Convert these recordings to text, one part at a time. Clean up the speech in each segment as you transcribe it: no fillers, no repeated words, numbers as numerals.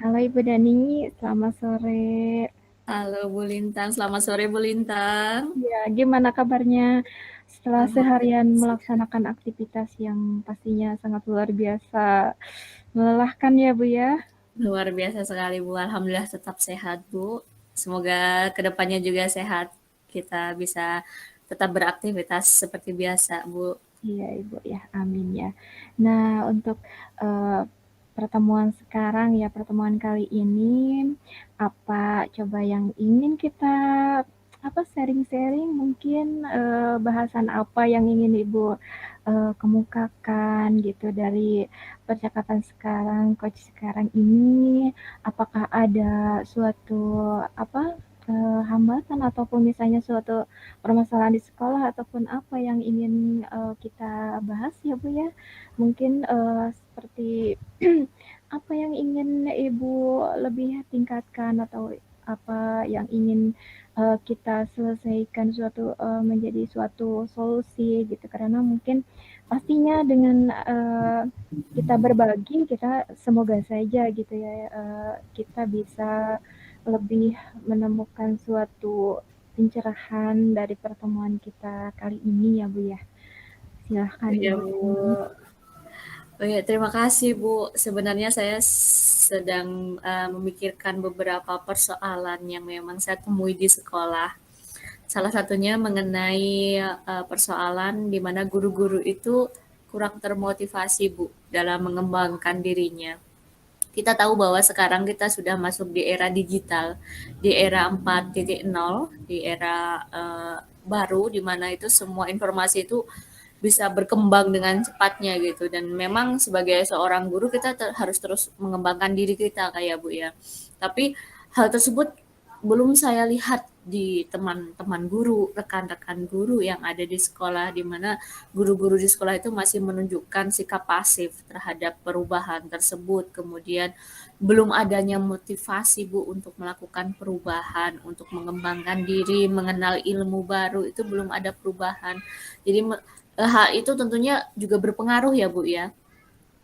Halo Ibu Dani, selamat sore. Halo Bu Lintang, selamat sore Bu Lintang. Ya, gimana kabarnya setelah seharian Alhamdulillah melaksanakan aktivitas yang pastinya sangat luar biasa melelahkan ya Bu ya? luar biasa sekali Bu. Alhamdulillah tetap sehat Bu. Semoga kedepannya juga sehat. Kita bisa tetap beraktivitas seperti biasa Bu. Iya Ibu ya, amin ya. Nah, untuk eh, pertemuan sekarang ya, pertemuan kali ini apa coba yang ingin kita apa sharing-sharing mungkin bahasan apa yang ingin Ibu kemukakan gitu dari percakapan sekarang, coach sekarang ini, apakah ada suatu apa hambatan ataupun misalnya suatu permasalahan di sekolah ataupun apa yang ingin kita bahas ya Bu ya? Mungkin seperti apa yang ingin Ibu lebih tingkatkan atau apa yang ingin kita selesaikan suatu menjadi suatu solusi gitu karena mungkin pastinya dengan kita berbagi kita semoga saja gitu ya kita bisa lebih menemukan suatu pencerahan dari pertemuan kita kali ini ya Bu ya. Silahkan Ya Ibu Bu. Dani. Oh ya, terima kasih Bu. Sebenarnya saya sedang memikirkan beberapa persoalan yang memang saya temui di sekolah. Salah satunya mengenai persoalan di mana guru-guru itu kurang termotivasi Bu dalam mengembangkan dirinya. Kita tahu bahwa sekarang kita sudah masuk di era digital, di era 4.0, di era baru di mana itu semua informasi itu bisa berkembang dengan cepatnya gitu, dan memang sebagai seorang guru kita harus terus mengembangkan diri kita kayak Bu ya. Tapi hal tersebut belum saya lihat di teman-teman guru, rekan-rekan guru yang ada di sekolah, di mana guru-guru di sekolah itu masih menunjukkan sikap pasif terhadap perubahan tersebut. Kemudian belum adanya motivasi Bu untuk melakukan perubahan, untuk mengembangkan diri, mengenal ilmu baru, itu belum ada perubahan. Jadi hal itu tentunya juga berpengaruh ya Bu ya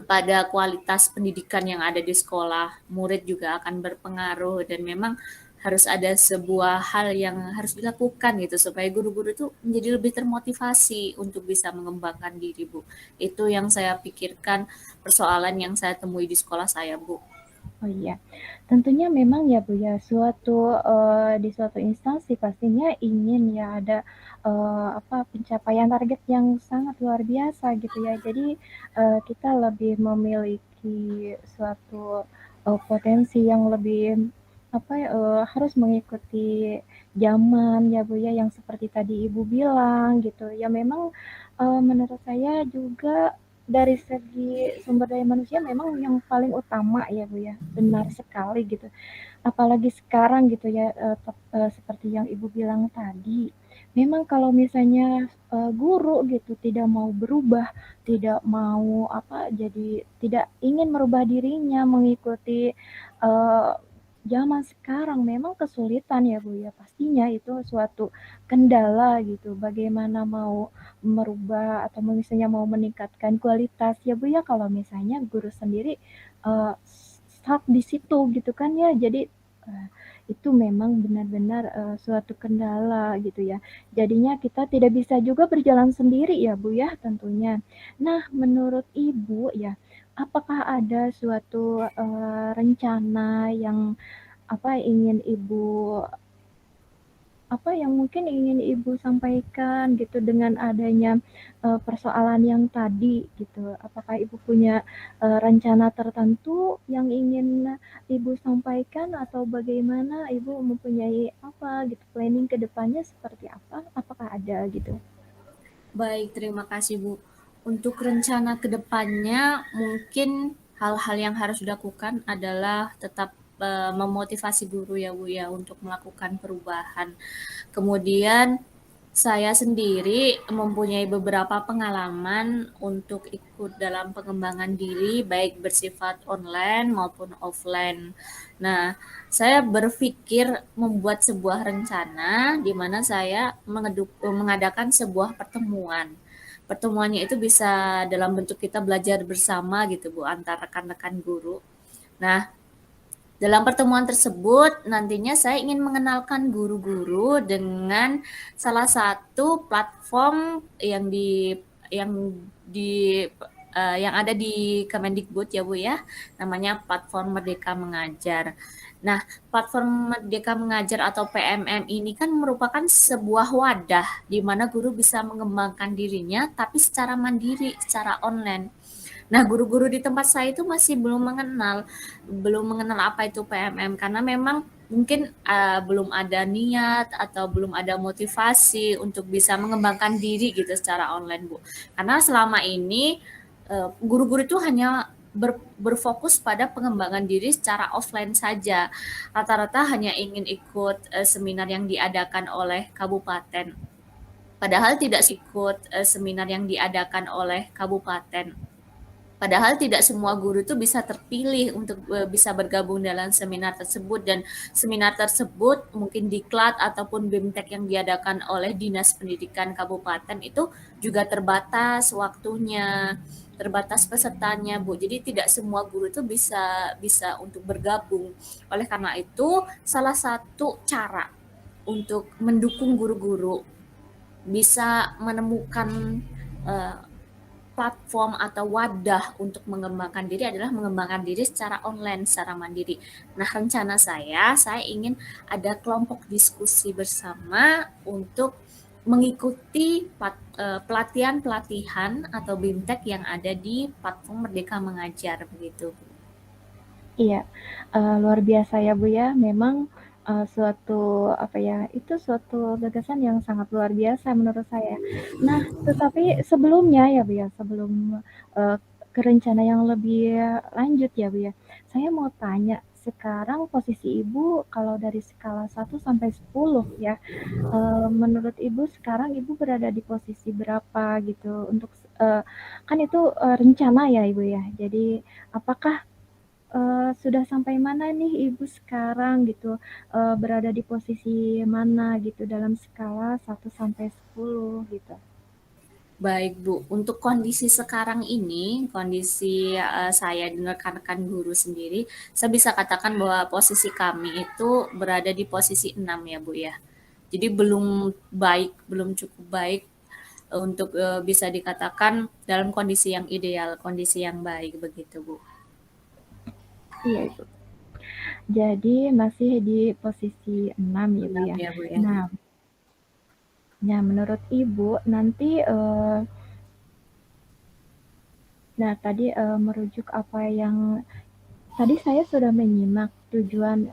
pada kualitas pendidikan yang ada di sekolah. Murid juga akan berpengaruh, dan memang harus ada sebuah hal yang harus dilakukan gitu supaya guru-guru itu menjadi lebih termotivasi untuk bisa mengembangkan diri Bu. Itu yang saya pikirkan, persoalan yang saya temui di sekolah saya Bu. Oh iya, tentunya memang ya Bu ya, suatu di suatu instansi pastinya ingin ya ada apa pencapaian target yang sangat luar biasa gitu ya. Jadi kita lebih memiliki suatu potensi yang lebih apa ya, harus mengikuti zaman ya Bu ya, yang seperti tadi Ibu bilang gitu. Ya memang menurut saya juga dari segi sumber daya manusia memang yang paling utama ya Bu ya, benar sekali gitu. Apalagi sekarang gitu ya, seperti yang Ibu bilang tadi, memang kalau misalnya guru gitu tidak mau berubah, tidak mau apa, jadi tidak ingin merubah dirinya mengikuti uh, zaman sekarang memang kesulitan ya Bu ya, pastinya itu suatu kendala gitu. Bagaimana mau merubah atau misalnya mau meningkatkan kualitas ya Bu ya, kalau misalnya guru sendiri uh, stuck di situ gitu kan ya. Jadi uh, itu memang benar-benar suatu kendala gitu ya. Jadinya kita tidak bisa juga berjalan sendiri ya Bu ya tentunya. Nah, menurut Ibu ya, apakah ada suatu rencana yang apa ingin Ibu apa yang mungkin ingin Ibu sampaikan gitu dengan adanya persoalan yang tadi gitu. Apakah Ibu punya rencana tertentu yang ingin Ibu sampaikan atau bagaimana Ibu mempunyai apa gitu planning ke depannya seperti apa? Apakah ada gitu? Baik, terima kasih Bu. Untuk rencana ke depannya, mungkin hal-hal yang harus dilakukan adalah tetap memotivasi guru ya Bu ya untuk melakukan perubahan. Kemudian saya sendiri mempunyai beberapa pengalaman untuk ikut dalam pengembangan diri, baik bersifat online maupun offline. Nah, saya berpikir membuat sebuah rencana di mana saya mengadakan sebuah pertemuan. Pertemuannya itu bisa dalam bentuk kita belajar bersama gitu Bu, antar rekan-rekan guru. Nah, Dalam pertemuan tersebut, nantinya saya ingin mengenalkan guru-guru dengan salah satu platform yang di yang ada di Kemendikbud ya Bu ya, namanya platform Merdeka Mengajar. Nah, platform Merdeka Mengajar atau PMM ini kan merupakan sebuah wadah di mana guru bisa mengembangkan dirinya tapi secara mandiri, secara online. Nah, guru-guru di tempat saya itu masih belum mengenal apa itu PMM karena memang mungkin belum ada niat atau belum ada motivasi untuk bisa mengembangkan diri gitu secara online, Bu. Karena selama ini guru-guru itu hanya berfokus pada pengembangan diri secara offline saja. Rata-rata hanya ingin ikut seminar yang diadakan oleh kabupaten. Padahal tidak ikut seminar yang diadakan oleh kabupaten. Padahal tidak semua guru itu bisa terpilih untuk bisa bergabung dalam seminar tersebut dan seminar tersebut mungkin diklat ataupun BIMTEK yang diadakan oleh Dinas Pendidikan Kabupaten itu juga terbatas waktunya, terbatas pesertanya, Bu. Jadi tidak semua guru itu bisa bisa untuk bergabung. Oleh karena itu, salah satu cara untuk mendukung guru-guru bisa menemukan eh, platform atau wadah untuk mengembangkan diri adalah mengembangkan diri secara online, secara mandiri. Nah, rencana saya ingin ada kelompok diskusi bersama untuk mengikuti pelatihan-pelatihan atau BIMTEK yang ada di platform Merdeka Mengajar begitu. Iya, luar biasa ya Bu ya. Memang suatu apa ya, itu suatu gagasan yang sangat luar biasa menurut saya. Nah, tetapi sebelumnya ya Bu ya, sebelum ke rencana yang lebih lanjut ya Bu ya, saya mau tanya sekarang posisi Ibu kalau dari skala 1 sampai 10 ya, menurut Ibu sekarang Ibu berada di posisi berapa gitu untuk kan itu rencana ya Ibu ya. Jadi apakah sudah sampai mana nih Ibu sekarang gitu, berada di posisi mana gitu dalam skala 1 sampai 10 gitu? Baik Bu, untuk kondisi sekarang ini, kondisi saya dan rekan-rekan guru sendiri, saya bisa katakan bahwa posisi kami itu berada di posisi 6 ya Bu ya. Jadi belum baik, belum cukup baik untuk bisa dikatakan dalam kondisi yang ideal, kondisi yang baik begitu Bu. Iya Ibu. Jadi masih di posisi 6 ya Bu 6 ya. ya Bu ya. Nah nah menurut Ibu nanti, nah tadi, merujuk apa yang tadi saya sudah menyimak tujuan,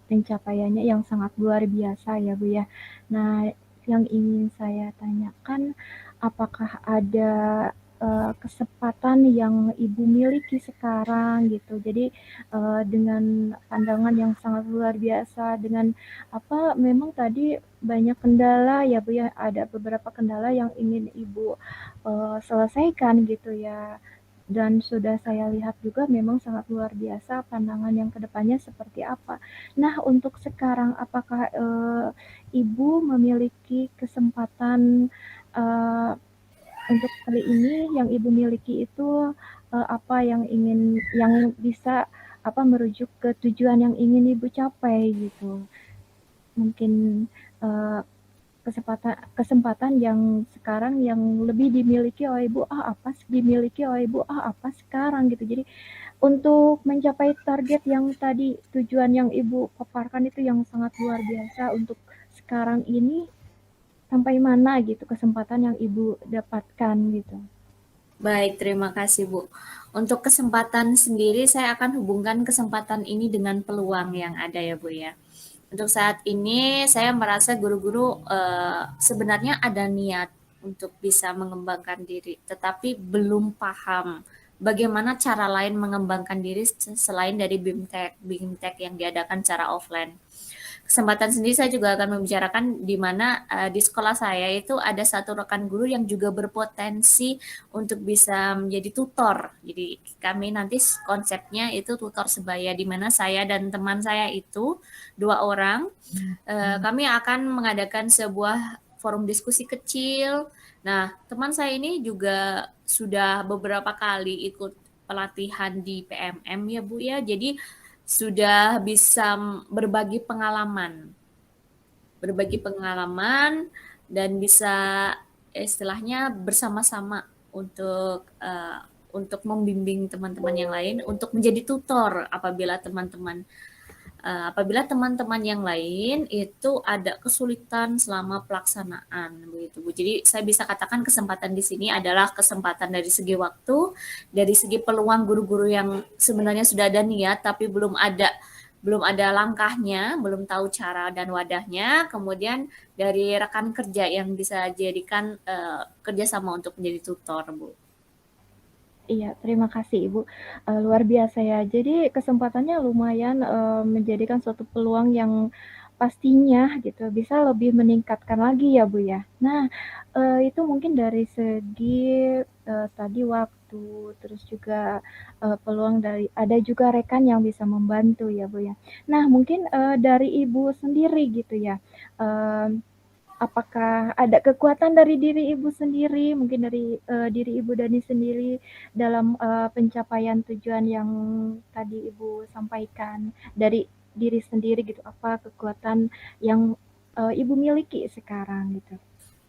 pencapaiannya yang sangat luar biasa ya Bu ya. Nah yang ingin saya tanyakan, apakah ada kesempatan yang Ibu miliki sekarang gitu? Jadi dengan pandangan yang sangat luar biasa, dengan apa memang tadi banyak kendala ya Bu ya, ada beberapa kendala yang ingin Ibu selesaikan gitu ya. Dan sudah saya lihat juga memang sangat luar biasa pandangan yang kedepannya seperti apa. Nah, untuk sekarang apakah Ibu memiliki kesempatan uh, untuk kali ini yang Ibu miliki itu apa yang bisa apa merujuk ke tujuan yang ingin Ibu capai gitu. Mungkin uh, kesempatan kesempatan yang sekarang yang lebih dimiliki oleh Ibu apa sekarang gitu. Jadi untuk mencapai target yang tadi tujuan yang Ibu paparkan itu yang sangat luar biasa untuk sekarang ini sampai mana gitu kesempatan yang Ibu dapatkan gitu. Baik, terima kasih Bu. Untuk kesempatan sendiri, saya akan hubungkan kesempatan ini dengan peluang yang ada ya Bu ya. Untuk saat ini, saya merasa guru-guru sebenarnya ada niat untuk bisa mengembangkan diri, tetapi belum paham bagaimana cara lain mengembangkan diri selain dari BIMTEK yang diadakan secara offline. Kesempatan sendiri saya juga akan membicarakan di mana di sekolah saya itu ada satu rekan guru yang juga berpotensi untuk bisa menjadi tutor. Jadi kami nanti konsepnya itu tutor sebaya di mana saya dan teman saya itu 2 orang kami akan mengadakan sebuah forum diskusi kecil. Nah, teman saya ini juga sudah beberapa kali ikut pelatihan di PMM ya Bu ya. Jadi sudah bisa berbagi pengalaman dan bisa istilahnya bersama-sama untuk membimbing teman-teman yang lain untuk menjadi tutor apabila teman-teman yang lain itu ada kesulitan selama pelaksanaan begitu Bu. Jadi saya bisa katakan kesempatan di sini adalah kesempatan dari segi waktu, dari segi peluang guru-guru yang sebenarnya sudah ada niat tapi belum ada langkahnya, belum tahu cara dan wadahnya, kemudian dari rekan kerja yang bisa jadikan kerjasama untuk menjadi tutor, Bu. Iya, terima kasih Ibu. Luar biasa ya. Jadi kesempatannya lumayan, menjadikan suatu peluang yang pastinya gitu bisa lebih meningkatkan lagi ya, Bu, ya. Nah, itu mungkin dari segi, tadi waktu, terus juga, peluang dari ada juga rekan yang bisa membantu ya, Bu, ya. Nah, mungkin, dari Ibu sendiri gitu ya, apakah ada kekuatan dari diri Ibu sendiri, mungkin dari, diri Ibu Dani sendiri dalam, pencapaian tujuan yang tadi Ibu sampaikan, dari diri sendiri gitu, apa kekuatan yang, Ibu miliki sekarang gitu?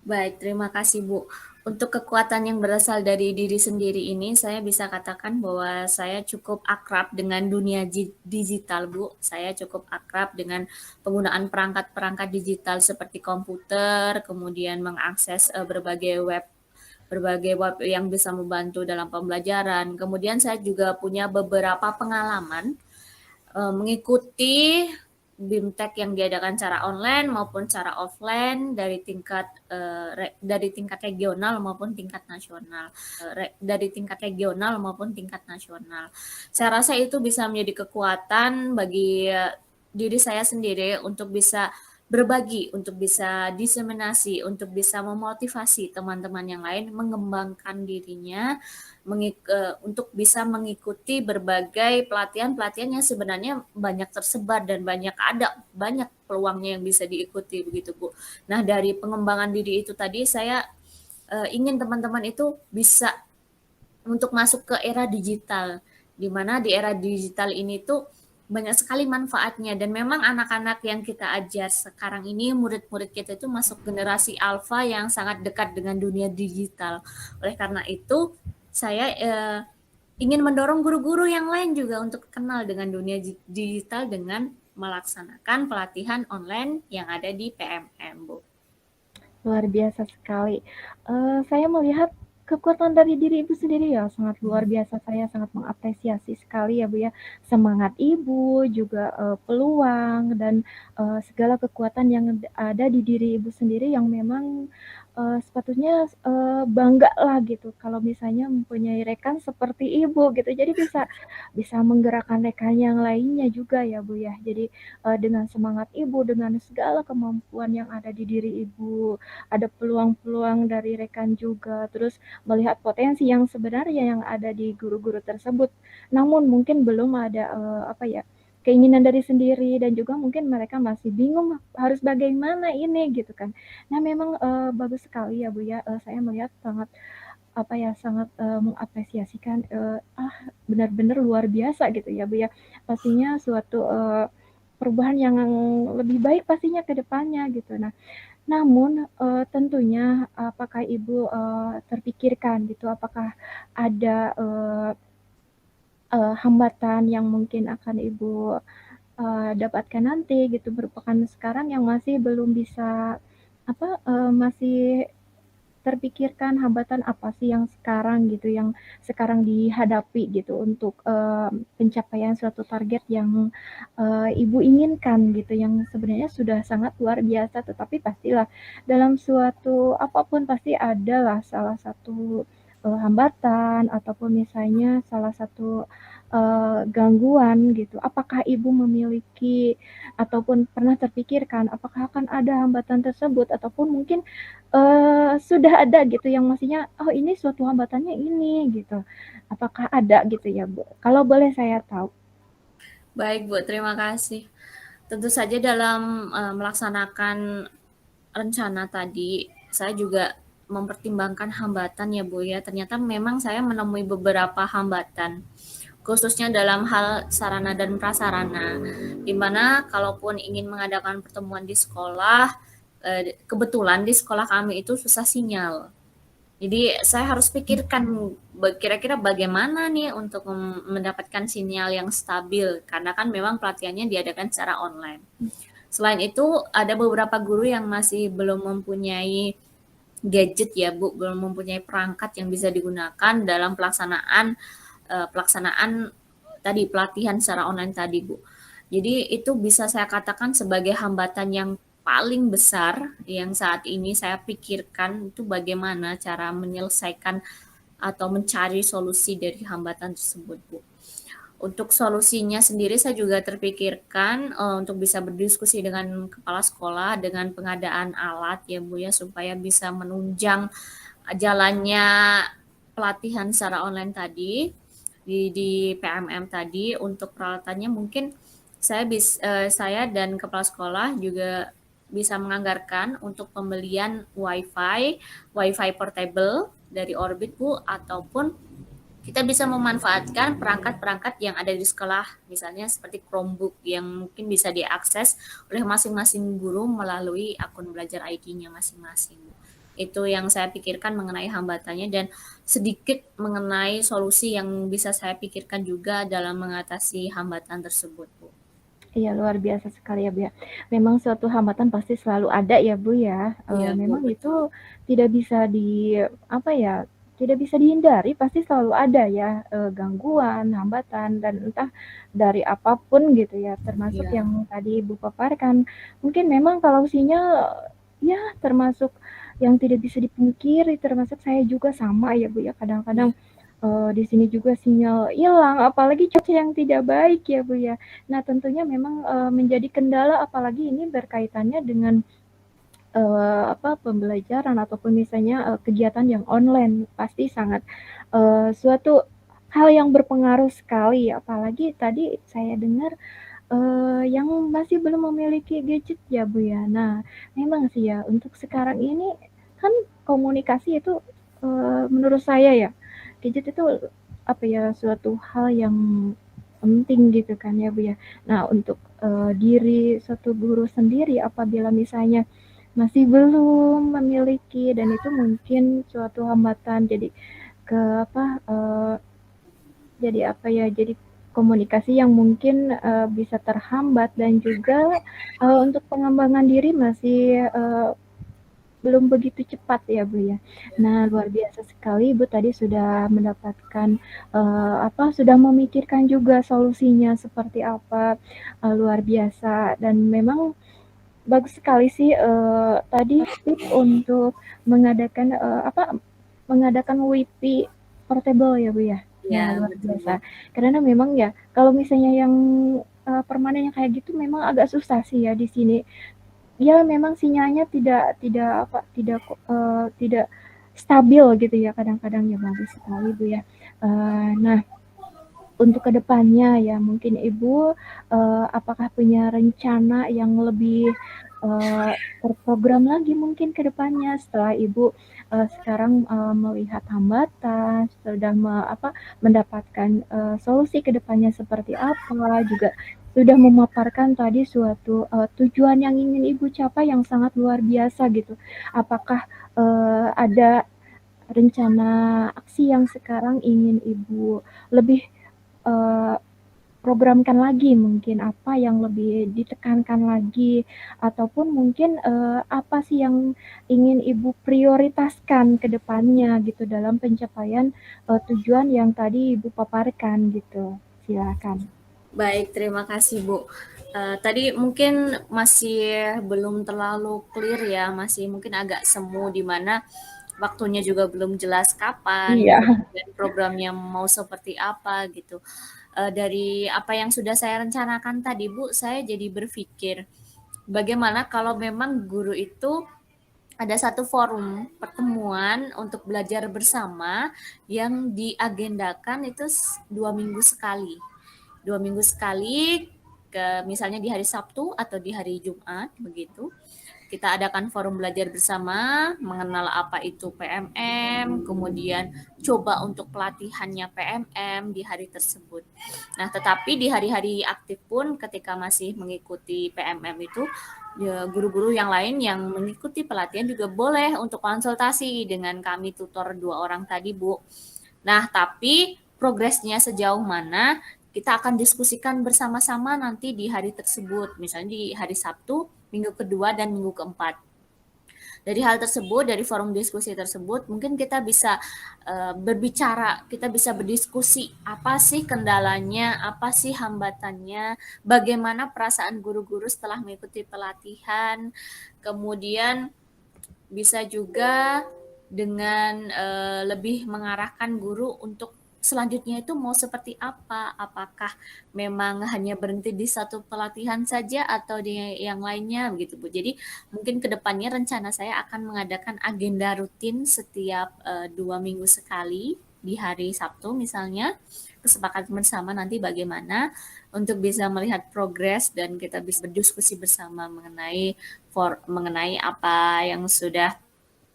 Baik, terima kasih Bu. Untuk kekuatan yang berasal dari diri sendiri ini, saya bisa katakan bahwa saya cukup akrab dengan dunia digital, Bu. Saya cukup akrab dengan penggunaan perangkat-perangkat digital seperti komputer, kemudian mengakses berbagai web yang bisa membantu dalam pembelajaran. Kemudian saya juga punya beberapa pengalaman mengikuti BIMTEK yang diadakan secara online maupun secara offline dari tingkat regional maupun tingkat nasional. Saya rasa itu bisa menjadi kekuatan bagi diri saya sendiri untuk bisa berbagi, untuk bisa diseminasi, untuk bisa memotivasi teman-teman yang lain mengembangkan dirinya untuk bisa mengikuti berbagai pelatihan-pelatihan yang sebenarnya banyak tersebar dan banyak peluangnya yang bisa diikuti begitu Bu. Nah, dari pengembangan diri itu tadi saya ingin teman-teman itu bisa untuk masuk ke era digital, di mana di era digital ini tuh banyak sekali manfaatnya dan memang anak-anak yang kita ajar sekarang ini murid-murid kita itu masuk generasi alfa yang sangat dekat dengan dunia digital. Oleh karena itu saya ingin mendorong guru-guru yang lain juga untuk kenal dengan dunia digital dengan melaksanakan pelatihan online yang ada di PMM, Bu. Luar biasa sekali. Saya melihat kekuatan dari diri Ibu sendiri ya sangat luar biasa. Saya sangat mengapresiasi sekali ya Bu ya, semangat Ibu, juga, peluang dan, segala kekuatan yang ada di diri Ibu sendiri yang memang, sepatutnya, banggalah gitu kalau misalnya mempunyai rekan seperti Ibu gitu. Jadi bisa bisa menggerakkan rekan yang lainnya juga ya Bu ya. Jadi, dengan semangat Ibu, dengan segala kemampuan yang ada di diri Ibu, ada peluang-peluang dari rekan juga, terus melihat potensi yang sebenarnya yang ada di guru-guru tersebut. Namun mungkin belum ada apa ya, keinginan dari sendiri dan juga mungkin mereka masih bingung harus bagaimana ini gitu kan. Nah, memang bagus sekali ya Bu ya, saya melihat sangat apa ya, sangat mengapresiasikan benar-benar luar biasa gitu ya Bu ya. Pastinya suatu perubahan yang lebih baik pastinya ke depannya gitu. Nah, namun, tentunya apakah Ibu, terpikirkan gitu, apakah ada, hambatan yang mungkin akan Ibu, dapatkan nanti gitu, merupakan sekarang yang masih belum bisa, apa, masih terpikirkan hambatan apa sih yang sekarang gitu, yang sekarang dihadapi gitu untuk, pencapaian suatu target yang, Ibu inginkan gitu, yang sebenarnya sudah sangat luar biasa, tetapi pastilah dalam suatu apapun pasti adalah salah satu, hambatan ataupun misalnya salah satu, gangguan gitu. Apakah Ibu memiliki ataupun pernah terpikirkan apakah akan ada hambatan tersebut ataupun mungkin sudah ada gitu yang maksudnya, "Oh ini suatu hambatannya ini," gitu. Apakah ada gitu ya, Bu? Kalau boleh saya tahu. Baik, Bu, terima kasih. Tentu saja dalam melaksanakan rencana tadi, saya juga mempertimbangkan hambatan ya Bu ya. Ternyata memang saya menemui beberapa hambatan khususnya dalam hal sarana dan prasarana, di mana kalaupun ingin mengadakan pertemuan di sekolah, kebetulan di sekolah kami itu susah sinyal. Jadi saya harus pikirkan kira-kira bagaimana nih untuk mendapatkan sinyal yang stabil, karena kan memang pelatihannya diadakan secara online. Selain itu, ada beberapa guru yang masih belum mempunyai gadget ya Bu, belum mempunyai perangkat yang bisa digunakan dalam pelaksanaan tadi pelatihan secara online tadi Bu. Jadi itu bisa saya katakan sebagai hambatan yang paling besar yang saat ini saya pikirkan itu bagaimana cara menyelesaikan atau mencari solusi dari hambatan tersebut Bu. Untuk solusinya sendiri saya juga terpikirkan untuk bisa berdiskusi dengan kepala sekolah dengan pengadaan alat ya Bu ya supaya bisa menunjang jalannya pelatihan secara online tadi di PMM tadi. Untuk peralatannya mungkin saya dan kepala sekolah juga bisa menganggarkan untuk pembelian WiFi portable dari Orbit Bu, ataupun kita bisa memanfaatkan perangkat-perangkat yang ada di sekolah, misalnya seperti Chromebook yang mungkin bisa diakses oleh masing-masing guru melalui akun belajar ID-nya masing-masing. Itu yang saya pikirkan mengenai hambatannya, dan sedikit mengenai solusi yang bisa saya pikirkan juga dalam mengatasi hambatan tersebut, Bu. Iya, luar biasa sekali ya Bu ya. Memang suatu hambatan pasti selalu ada ya Bu ya. Iya, Bu, Memang betul. itu tidak bisa apa ya, tidak bisa dihindari, pasti selalu ada ya, gangguan, hambatan, dan entah dari apapun gitu ya, termasuk Iya, yang tadi Ibu paparkan. Mungkin memang kalau sinyal, ya termasuk yang tidak bisa dipungkiri, termasuk saya juga sama ya Bu ya, iya, kadang-kadang, di sini juga sinyal hilang, apalagi cuaca yang tidak baik ya Bu ya. Nah, tentunya memang, menjadi kendala apalagi ini berkaitannya dengan, pembelajaran ataupun misalnya, kegiatan yang online. Pasti sangat, suatu hal yang berpengaruh sekali, apalagi tadi saya dengar, yang masih belum memiliki gadget ya, Bu, ya. Nah, memang sih ya, untuk sekarang ini kan komunikasi itu, menurut saya ya, gadget itu, apa ya, suatu hal yang penting gitu kan ya, Bu, ya. Nah, untuk, diri suatu guru sendiri apabila misalnya masih belum memiliki dan itu mungkin suatu hambatan jadi ke apa, jadi apa ya, jadi komunikasi yang mungkin, bisa terhambat dan juga, untuk pengembangan diri masih, belum begitu cepat ya, Bu, ya. Nah, luar biasa sekali Ibu tadi sudah mendapatkan, sudah memikirkan juga solusinya seperti apa, luar biasa dan memang bagus sekali sih, tadi tips untuk mengadakan, mengadakan WiFi portable ya, Bu, ya? iya, Nah, luar betul, Bu. biasa. Karena memang ya, kalau misalnya yang, permanen yang kayak gitu memang agak susah sih ya di sini. Ya memang sinyalnya tidak stabil gitu ya kadang-kadang ya, bagus sekali, Bu, ya. Nah, untuk kedepannya ya mungkin Ibu, apakah punya rencana yang lebih, terprogram lagi mungkin ke depannya setelah Ibu, sekarang, melihat hambatan, sudah mendapatkan, solusi ke depannya seperti apa, juga sudah memaparkan tadi suatu, tujuan yang ingin Ibu capai yang sangat luar biasa gitu. Apakah, ada rencana aksi yang sekarang ingin Ibu lebih, eee, programkan lagi mungkin apa yang lebih ditekankan lagi, ataupun mungkin, apa sih yang ingin Ibu prioritaskan ke depannya gitu dalam pencapaian, tujuan yang tadi Ibu paparkan gitu? Silakan. Baik, terima kasih Bu. Tadi mungkin masih belum terlalu clear ya, masih mungkin agak semu di mana waktunya juga belum jelas kapan, Iya. kemudian programnya mau seperti apa gitu. Dari apa yang sudah saya rencanakan tadi Bu, saya jadi berpikir bagaimana kalau memang guru itu ada satu forum pertemuan untuk belajar bersama yang diagendakan itu 2 minggu sekali. 2 minggu sekali, misalnya di hari Sabtu atau di hari Jumat begitu. Kita adakan forum belajar bersama, mengenal apa itu PMM, kemudian coba untuk pelatihannya PMM di hari tersebut. Nah, tetapi di hari-hari aktif pun ketika masih mengikuti PMM itu, ya, guru-guru yang lain yang mengikuti pelatihan juga boleh untuk konsultasi dengan kami tutor 2 orang tadi, Bu. Nah, tapi progresnya sejauh mana kita akan diskusikan bersama-sama nanti di hari tersebut, misalnya di hari Sabtu, minggu kedua, dan minggu keempat. Dari hal tersebut, dari forum diskusi tersebut, mungkin kita bisa berbicara, kita bisa berdiskusi apa sih kendalanya, apa sih hambatannya, bagaimana perasaan guru-guru setelah mengikuti pelatihan, kemudian bisa juga dengan lebih mengarahkan guru untuk selanjutnya itu mau seperti apa, apakah memang hanya berhenti di satu pelatihan saja atau di yang lainnya begitu, Bu. Jadi mungkin kedepannya rencana saya akan mengadakan agenda rutin setiap 2 minggu sekali di hari Sabtu misalnya, kesepakatan bersama nanti bagaimana untuk bisa melihat progres dan kita bisa berdiskusi bersama mengenai apa yang sudah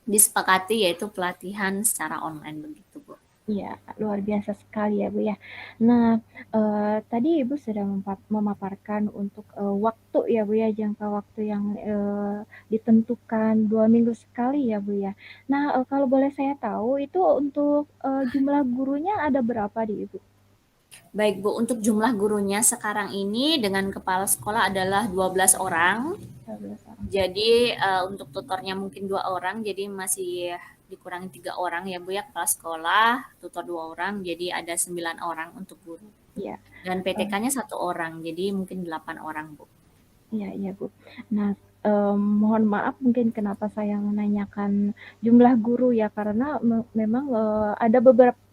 disepakati, yaitu pelatihan secara online begitu, Bu. Iya, luar biasa sekali ya, Bu, ya. Nah, tadi Ibu sudah memaparkan untuk, waktu ya, Bu, ya, jangka waktu yang, ditentukan 2 minggu sekali ya, Bu, ya. Nah, kalau boleh saya tahu itu untuk, jumlah gurunya ada berapa di Ibu? Baik, Bu, untuk jumlah gurunya sekarang ini dengan kepala sekolah adalah 12 orang. 12 orang. Jadi untuk tutornya mungkin 2 orang, jadi masih dikurangi 3 orang ya, Bu, ya, kepala sekolah, tutor 2 orang, jadi ada 9 orang untuk guru. Iya, Dan eee PTK-nya 1 orang, jadi mungkin 8 orang, Bu. Iya iya, Bu. Nah, mohon maaf mungkin kenapa saya menanyakan jumlah guru ya, karena memang, ada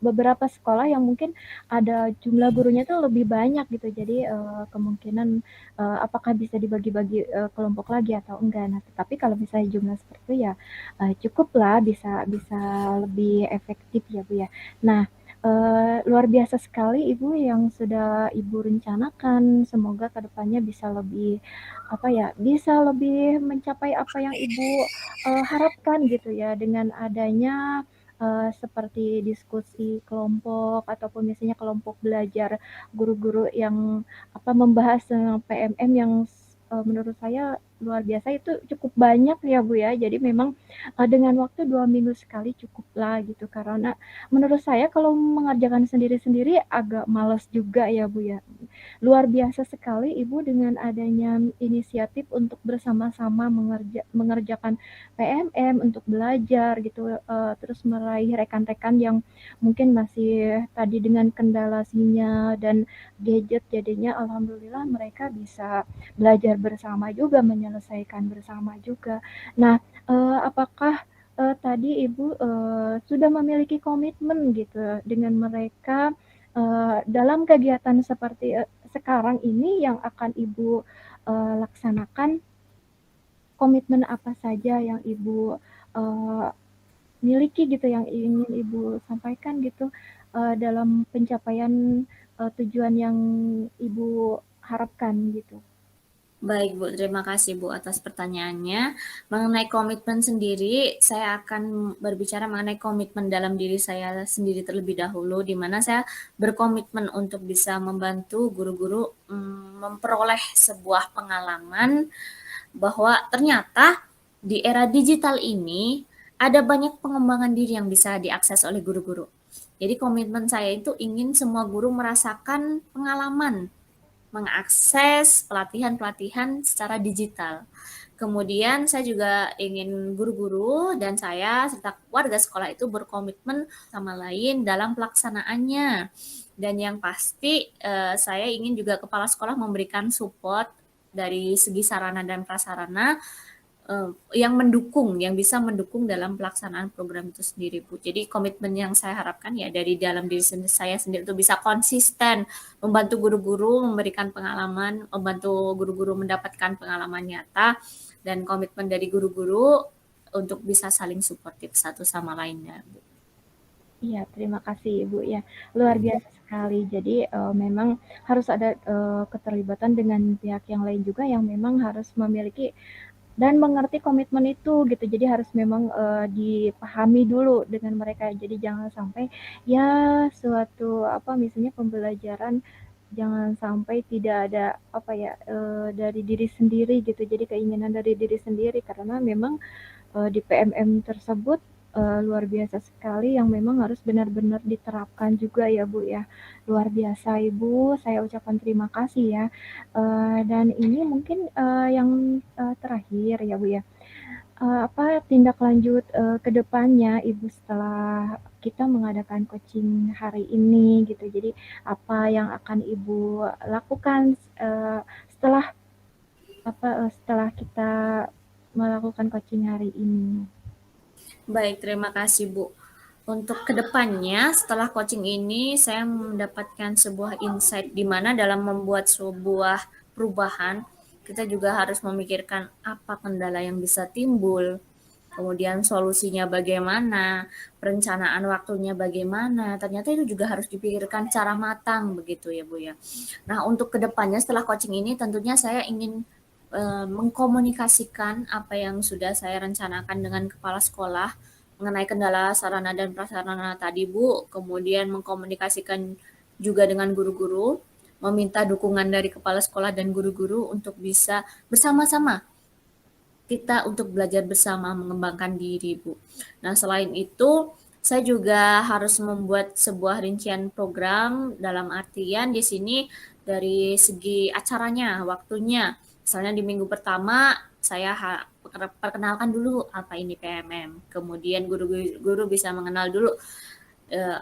beberapa sekolah yang mungkin ada jumlah gurunya tuh lebih banyak gitu. Jadi, kemungkinan, apakah bisa dibagi-bagi, kelompok lagi atau enggak. Nah, tetapi kalau misalnya jumlah seperti itu ya, cukuplah bisa bisa lebih efektif ya, Bu, ya. Nah, luar biasa sekali Ibu yang sudah Ibu rencanakan, semoga ke depannya bisa lebih apa ya, bisa lebih mencapai apa yang Ibu, harapkan gitu ya dengan adanya, seperti diskusi kelompok ataupun misalnya kelompok belajar guru-guru yang apa, membahas tentang PMM yang menurut saya luar biasa itu cukup banyak ya, Bu, ya. Jadi memang, dengan waktu 2 minggu sekali cukuplah gitu karena menurut saya kalau mengerjakan sendiri-sendiri agak males juga ya, Bu, ya. Luar biasa sekali Ibu dengan adanya inisiatif untuk bersama-sama mengerjakan PMM untuk belajar gitu, terus meraih rekan-rekan yang mungkin masih tadi dengan kendala sinyal dan gadget, jadinya alhamdulillah mereka bisa belajar bersama juga, menyelesaikan bersama juga. Nah, apakah, tadi Ibu, sudah memiliki komitmen gitu dengan mereka, dalam kegiatan seperti, sekarang ini yang akan Ibu, laksanakan, komitmen apa saja yang Ibu, eee, miliki gitu, yang ingin Ibu sampaikan gitu, dalam pencapaian, tujuan yang Ibu harapkan gitu? Baik, Bu, terima kasih, Bu, atas pertanyaannya. Mengenai komitmen sendiri, saya akan berbicara mengenai komitmen dalam diri saya sendiri terlebih dahulu, di mana saya berkomitmen untuk bisa membantu guru-guru memperoleh sebuah pengalaman bahwa ternyata di era digital ini ada banyak pengembangan diri yang bisa diakses oleh guru-guru. Jadi komitmen saya itu ingin semua guru merasakan pengalaman mengakses pelatihan-pelatihan secara digital. Kemudian saya juga ingin guru-guru dan saya serta warga sekolah itu berkomitmen sama lain dalam pelaksanaannya. Dan yang pasti saya ingin juga kepala sekolah memberikan support dari segi sarana dan prasarana yang yang bisa mendukung dalam pelaksanaan program itu sendiri, Bu. Jadi komitmen yang saya harapkan ya dari dalam diri saya sendiri untuk bisa konsisten membantu guru-guru memberikan pengalaman, membantu guru-guru mendapatkan pengalaman nyata, dan komitmen dari guru-guru untuk bisa saling suportif satu sama lainnya, Bu. Iya, terima kasih Ibu ya, luar biasa sekali. Jadi, memang harus ada, keterlibatan dengan pihak yang lain juga yang memang harus memiliki dan mengerti komitmen itu gitu. Jadi harus memang dipahami dulu dengan mereka. Jadi jangan sampai ya suatu apa misalnya pembelajaran jangan sampai tidak ada apa ya dari diri sendiri gitu. Jadi keinginan dari diri sendiri karena memang di PMM tersebut luar biasa sekali yang memang harus benar-benar diterapkan juga ya Bu ya. Luar biasa Ibu, saya ucapkan terima kasih ya. Dan ini mungkin yang terakhir ya Bu ya. Apa tindak lanjut ke depannya Ibu setelah kita mengadakan coaching hari ini gitu. Jadi apa yang akan Ibu lakukan setelah setelah kita melakukan coaching hari ini? Baik, terima kasih Bu. Untuk kedepannya, setelah coaching ini, saya mendapatkan sebuah insight di mana dalam membuat sebuah perubahan, kita juga harus memikirkan apa kendala yang bisa timbul, kemudian solusinya bagaimana, perencanaan waktunya bagaimana. Ternyata itu juga harus dipikirkan secara matang begitu ya Bu ya. Nah, untuk kedepannya setelah coaching ini tentunya saya ingin mengkomunikasikan apa yang sudah saya rencanakan dengan kepala sekolah mengenai kendala sarana dan prasarana tadi Bu, kemudian mengkomunikasikan juga dengan guru-guru, meminta dukungan dari kepala sekolah dan guru-guru untuk bisa bersama-sama kita untuk belajar bersama mengembangkan diri Bu. Nah selain itu saya juga harus membuat sebuah rincian program dalam artian di sini dari segi acaranya, waktunya. Misalnya di minggu pertama saya perkenalkan dulu apa ini PMM. Kemudian guru-guru bisa mengenal dulu eh,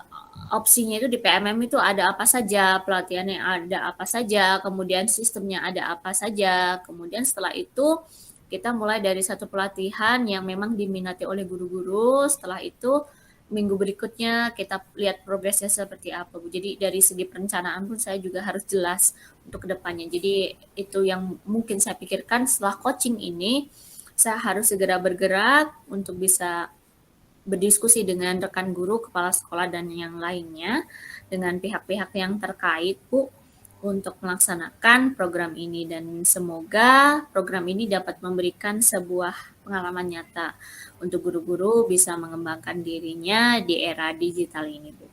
opsinya itu di PMM itu ada apa saja, pelatihannya ada apa saja, kemudian sistemnya ada apa saja. Kemudian setelah itu kita mulai dari satu pelatihan yang memang diminati oleh guru-guru. Setelah itu minggu berikutnya kita lihat progresnya seperti apa Bu. Jadi dari segi perencanaan pun saya juga harus jelas untuk kedepannya. Jadi itu yang mungkin saya pikirkan setelah coaching ini saya harus segera bergerak untuk bisa berdiskusi dengan rekan guru, kepala sekolah, dan yang lainnya dengan pihak-pihak yang terkait, Bu, untuk melaksanakan program ini dan semoga program ini dapat memberikan sebuah pengalaman nyata untuk guru-guru bisa mengembangkan dirinya di era digital ini, Bu.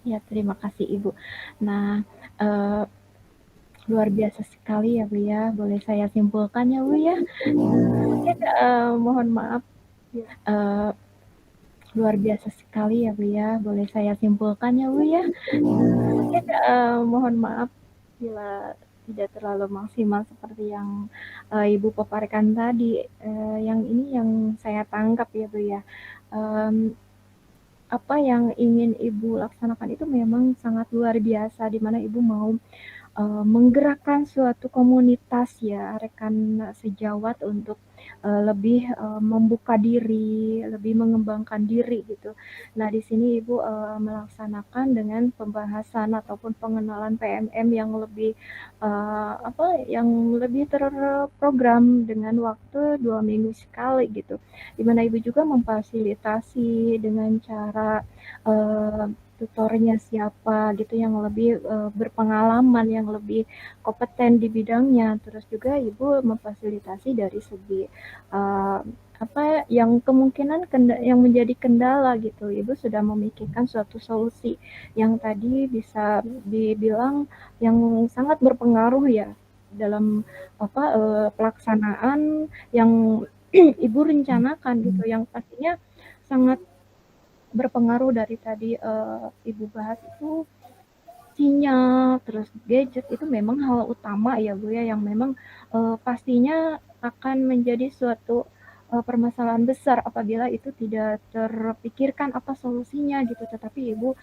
Ya, terima kasih Ibu. Nah, uh, luar biasa sekali ya Bu ya. Boleh saya simpulkan ya Bu ya. Mungkin mohon maaf uh, luar biasa sekali ya Bu ya. Boleh saya simpulkan ya Bu ya. Mungkin mohon maaf bila tidak terlalu maksimal seperti yang Ibu paparkan tadi. Yang ini yang saya tangkap ya Bu ya. Um, apa yang ingin Ibu laksanakan itu memang sangat luar biasa, di mana Ibu mau menggerakkan suatu komunitas ya rekan sejawat untuk lebih membuka diri, lebih mengembangkan diri gitu. Nah di sini Ibu melaksanakan dengan pembahasan ataupun pengenalan PMM yang lebih yang lebih terprogram dengan waktu 2 minggu sekali gitu. Dimana Ibu juga memfasilitasi dengan cara tutornya siapa gitu yang lebih berpengalaman, yang lebih kompeten di bidangnya. Terus juga Ibu memfasilitasi dari segi apa yang kemungkinan yang menjadi kendala gitu. Ibu sudah memikirkan suatu solusi yang tadi bisa dibilang yang sangat berpengaruh ya dalam apa pelaksanaan yang Ibu rencanakan gitu yang pastinya sangat berpengaruh dari tadi Ibu bahas itu sinyal, terus gadget itu memang hal utama ya Bu ya yang memang pastinya akan menjadi suatu permasalahan besar apabila itu tidak terpikirkan apa solusinya gitu. Tetapi Ibu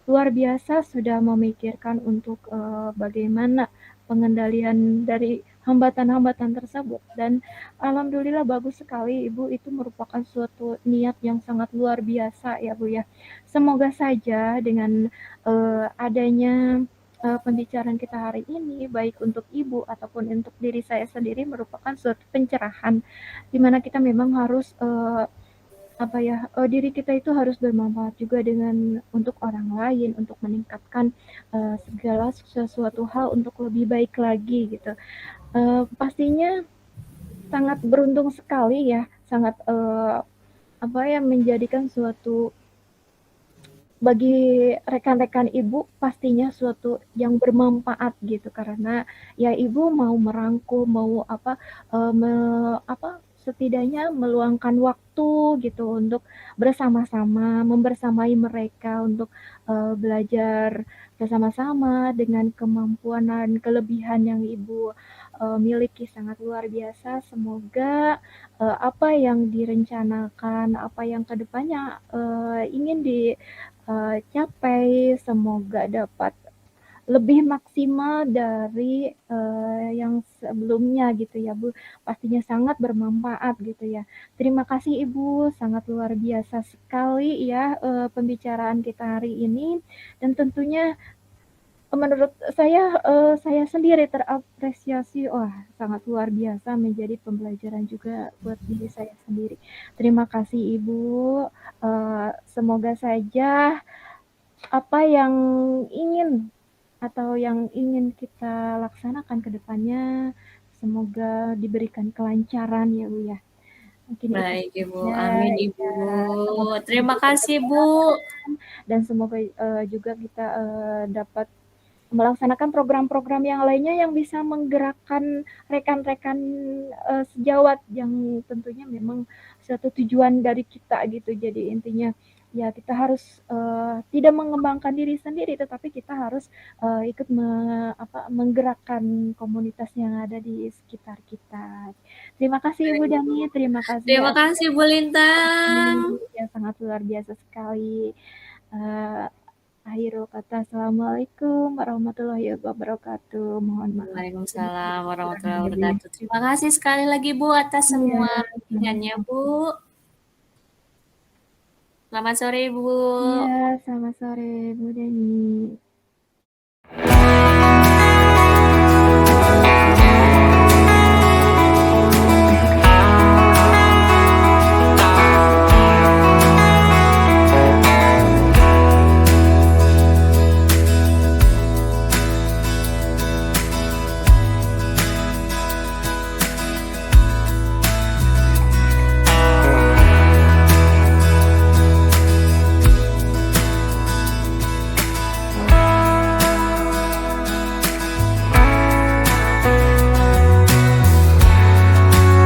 luar biasa sudah memikirkan untuk bagaimana pengendalian dari hambatan-hambatan tersebut dan alhamdulillah bagus sekali Ibu itu merupakan suatu niat yang sangat luar biasa ya Bu ya. Semoga saja dengan adanya pembicaraan kita hari ini baik untuk Ibu ataupun untuk diri saya sendiri merupakan suatu pencerahan di mana kita memang harus apa ya diri kita itu harus bermanfaat juga dengan untuk orang lain untuk meningkatkan segala sesuatu hal untuk lebih baik lagi gitu pastinya sangat beruntung sekali ya, sangat apa ya, menjadikan suatu bagi rekan-rekan ibu pastinya suatu yang bermanfaat gitu, karena ya ibu mau merangkul, mau apa, apa, setidaknya meluangkan waktu gitu untuk bersama-sama, membersamai mereka untuk belajar bersama-sama dengan kemampuan dan kelebihan yang ibu miliki sangat luar biasa. Semoga apa yang direncanakan, apa yang kedepannya ingin di capai, semoga dapat lebih maksimal dari yang sebelumnya gitu ya Bu. Pastinya sangat bermanfaat gitu ya. Terima kasih Ibu, sangat luar biasa sekali ya pembicaraan kita hari ini, dan tentunya menurut saya sendiri terapresiasi, wah sangat luar biasa, menjadi pembelajaran juga buat diri saya sendiri. Terima kasih Ibu, semoga saja apa yang ingin atau yang ingin kita laksanakan ke depannya, semoga diberikan kelancaran ya Bu ya. Mungkin itu Baik Ibu, saja amin Ibu. ya, semoga Terima diberi kasih Bu. kesehatan dan semoga juga kita dapat melaksanakan program-program yang lainnya yang bisa menggerakkan rekan-rekan sejawat yang tentunya memang suatu tujuan dari kita gitu. Jadi intinya ya kita harus tidak mengembangkan diri sendiri, tetapi kita harus ikut menggerakkan komunitas yang ada di sekitar kita. Terima kasih Ibu Baik, Dani, Ibu. terima kasih Terima atas kasih Bu Lintang. yang sangat luar biasa sekali. Uh, Akhirul kata, Assalamualaikum warahmatullahi wabarakatuh. Mohon maaf. Waalaikumsalam Kurang warahmatullahi lebih. wabarakatuh. Terima kasih sekali lagi Bu atas Iya, semua bimbingannya sama-sama. Bu. Selamat sore Bu. Iya, selamat sore Bu Deni.